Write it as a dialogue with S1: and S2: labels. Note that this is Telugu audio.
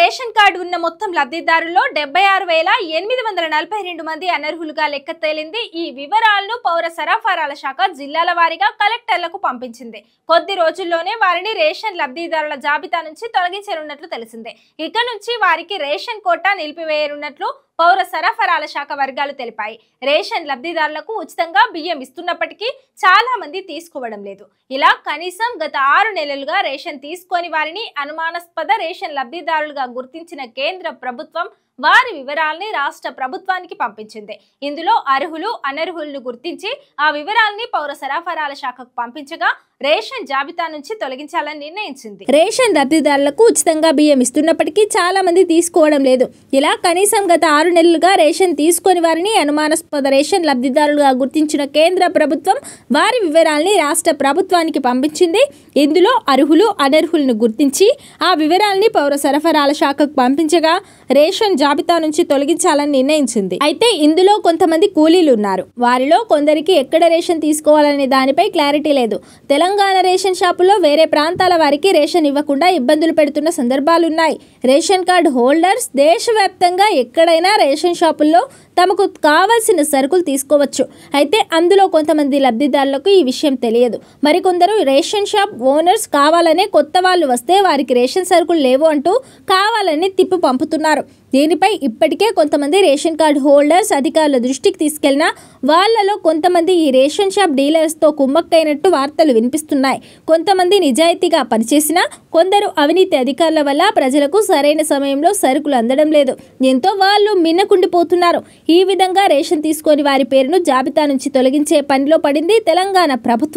S1: రేషన్ కార్డు ఉన్న మొత్తం లబ్ధిదారుల్లో 76,842 మంది అనర్హులుగా లెక్క తేలింది. ఈ వివరాలను పౌర సరఫరాల శాఖ జిల్లాల వారీగా కలెక్టర్లకు పంపించింది. కొద్ది రోజుల్లోనే వారిని రేషన్ లబ్ధిదారుల జాబితా నుంచి తొలగించనున్నట్లు తెలిసిందే. ఇక నుంచి వారికి రేషన్ కోటా నిలిపివేయనున్నట్లు పౌర సరఫరాల శాఖ వర్గాలు తెలిపాయి. రేషన్ లబ్ధిదారులకు ఉచితంగా బియ్యం ఇస్తున్నప్పటికీ చాలా మంది తీసుకోవడం లేదు. ఇలా కనీసం గత 6 నెలలుగా రేషన్ తీసుకొని వారిని అనుమానాస్పద రేషన్ లబ్ధిదారులుగా గుర్తించిన కేంద్ర ప్రభుత్వం వారి వివరాల్ని రాష్ట్ర ప్రభుత్వానికి పంపించింది. ఇందులో అర్హులు అనర్హులను గుర్తించి ఆ వివరాల్ని పౌర సరఫరాల శాఖకు పంపించగా రేషన్ జాబితా నుంచి తొలగించాలని నిర్ణయించింది. రేషన్ లబ్ధిదారులకు ఉచితంగా బియ్యం ఇస్తున్నప్పటికీ చాలా మంది తీసుకోవడం లేదు. ఇలా కనీసం గత 6 నెలలుగా రేషన్ తీసుకొని వారిని అనుమానాస్పద రేషన్ లబ్ధిదారులుగా గుర్తించిన కేంద్ర ప్రభుత్వం వారి వివరాల్ని రాష్ట్ర ప్రభుత్వానికి పంపించింది. ఇందులో అర్హులు అనర్హులను గుర్తించి ఆ వివరాల్ని పౌర సరఫరాల శాఖకు పంపించగా రేషన్ జాబితా నుంచి తొలగించాలని నిర్ణయించింది. అయితే ఇందులో కొంతమంది కూలీలు ఉన్నారు. వారిలో కొందరికి ఎక్కడ రేషన్ తీసుకోవాలనే దానిపై క్లారిటీ లేదు. తెలంగాణ రేషన్ షాపుల్లో వేరే ప్రాంతాల వారికి రేషన్ ఇవ్వకుండా ఇబ్బందులు పెడుతున్న సందర్భాలున్నాయి. రేషన్ కార్డు హోల్డర్స్ దేశవ్యాప్తంగా ఎక్కడైనా రేషన్ షాపుల్లో తమకు కావాల్సిన సరుకులు తీసుకోవచ్చు. అయితే అందులో కొంతమంది లబ్ధిదారులకు ఈ విషయం తెలియదు. మరికొందరు రేషన్ షాప్ ఓనర్స్ కావాలనే కొత్త వాళ్ళు వస్తే వారికి రేషన్ సరుకులు లేవు అంటూ కావాలని తిప్పి పంపుతున్నారు. దీనిపై ఇప్పటికే కొంతమంది రేషన్ కార్డు హోల్డర్స్ అధికారుల దృష్టికి తీసుకెళ్లినా వాళ్లలో కొంతమంది ఈ రేషన్ షాప్ డీలర్స్తో కుమ్మక్కైనట్టు వార్తలు వినిపిస్తున్నాయి. కొంతమంది నిజాయితీగా పనిచేసినా కొందరు అవినీతి అధికారుల వల్ల ప్రజలకు సరైన సమయంలో సరుకులు అందడం లేదు. దీంతో వాళ్ళు మిన్నకుండిపోతున్నారు. ఈ విధంగా రేషన్ తీసుకొని వారి పేరును జాబితా నుంచి తొలగించే పనిలో పడింది తెలంగాణ ప్రభుత్వం.